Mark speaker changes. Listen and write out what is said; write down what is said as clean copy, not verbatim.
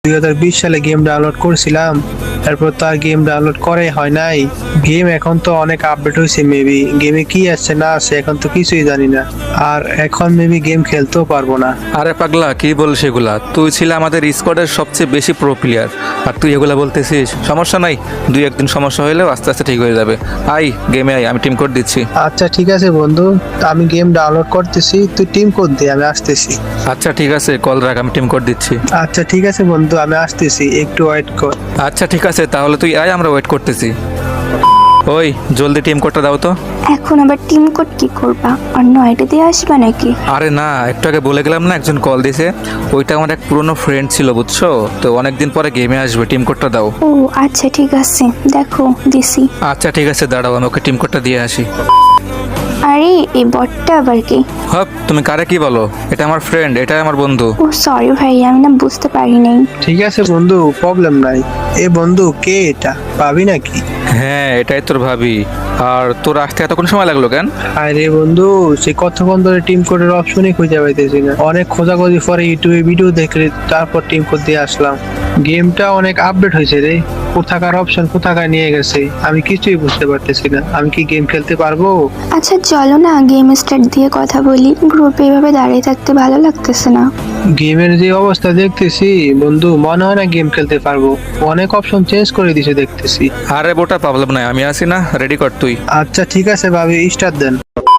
Speaker 1: 2020 সালে game download করেছিলাম, তারপর তো আর গেম ডাউনলোড করাই হয় নাই। গেম এখন তো অনেক আপডেট হয়েছে, মেবি গেমে কি আছে না আছে এখন তো কিছুই জানি না, আর এখন মেবি গেম খেলতেও পারবো না।
Speaker 2: আরে পাগলা, কি বলিস এগুলা? তুই ছিল আমাদের স্কোয়াডের সবচেয়ে বেশি প্রো প্লেয়ার, আর তুই এগুলা বলতেছিস? সমস্যা নাই, 2-1 দিন সমস্যা হলেও আস্তে আস্তে ঠিক হয়ে যাবে। আই গেমে আই, আমি টিম কোড দিচ্ছি।
Speaker 1: আচ্ছা ঠিক আছে বন্ধু, আমি গেম ডাউনলোড করতেছি, তুই টিম কোড দে, আমি আসতেছি।
Speaker 2: আচ্ছা ঠিক আছে, কল রাখ, আমি টিম কোড দিচ্ছি।
Speaker 1: আচ্ছা ঠিক আছে বন্ধু, আমি আসতেছি, একটু ওয়েট কর।
Speaker 2: আচ্ছা ঠিক আছে, তাহলে তুই আয়, আমরা ওয়েট করতেছি। ওই জলদি টিম কোডটা দাও তো।
Speaker 3: এখন আবার টিম কোড কি করবা? অন্য আইডি দিয়ে আসবা নাকি?
Speaker 2: আরে না, একটু আগে বলে গেলাম না, একজন কল দিছে, ওইটা আমার এক পুরনো ফ্রেন্ড ছিল বুঝছো, তো অনেকদিন পরে গেমে আসবে, টিম কোডটা দাও।
Speaker 3: ও আচ্ছা ঠিক আছে, দেখো দিছি।
Speaker 2: আচ্ছা ঠিক আছে, দাঁড়াও, আমি ওকে টিম কোডটা দিয়ে আসি।
Speaker 3: আরে এই বটটা আবার কি?
Speaker 2: হপ, তুমি কারে কি বলো? এটা আমার ফ্রেন্ড, এটা আমার বন্ধু।
Speaker 3: ও সরি ভাই, আমি না বুঝতে পারি নাই।
Speaker 1: ঠিক আছে বন্ধু, প্রবলেম নাই। এ বন্ধু, কে এটা? পাবি নাকি?
Speaker 2: হ্যাঁ, এটাই তোর ভাবি। আর তোর আসতে এতক্ষণ সময় লাগলো কেন?
Speaker 1: আরে বন্ধু, সে কতক্ষণ ধরে টিম কোডের অপশনই খুঁজে পাইতেছি না। অনেক খোঁজাখুঁজি পরে ইউটিউবে ভিডিও দেখে তারপর টিম কোড দিয়ে আসলাম। গেমটা অনেক আপডেট হয়েছে রে, কোথাকার অপশন কোথাকার নিয়ে গেছে আমি কিছুই বুঝতে পারতেছি না। আমি কি গেম খেলতে পারবো?
Speaker 3: আচ্ছা চলো না গেম স্টার্ট দিয়ে কথা বলি, গ্রুপে এভাবে দাঁড়িয়ে থাকতে ভালো লাগতেছে না।
Speaker 1: গেমের যে অবস্থা দেখতেছি বন্ধু, মনে হয় না গেম খেলতে পারবো। অনেক অপশন চেঞ্জ করে দিছে দেখতেছি।
Speaker 2: আরে বোটা, প্রবলেম নাই, আমি আছি না, রেডি কর তুই।
Speaker 1: আচ্ছা ঠিক আছে ভাবি, স্টার্ট দেন।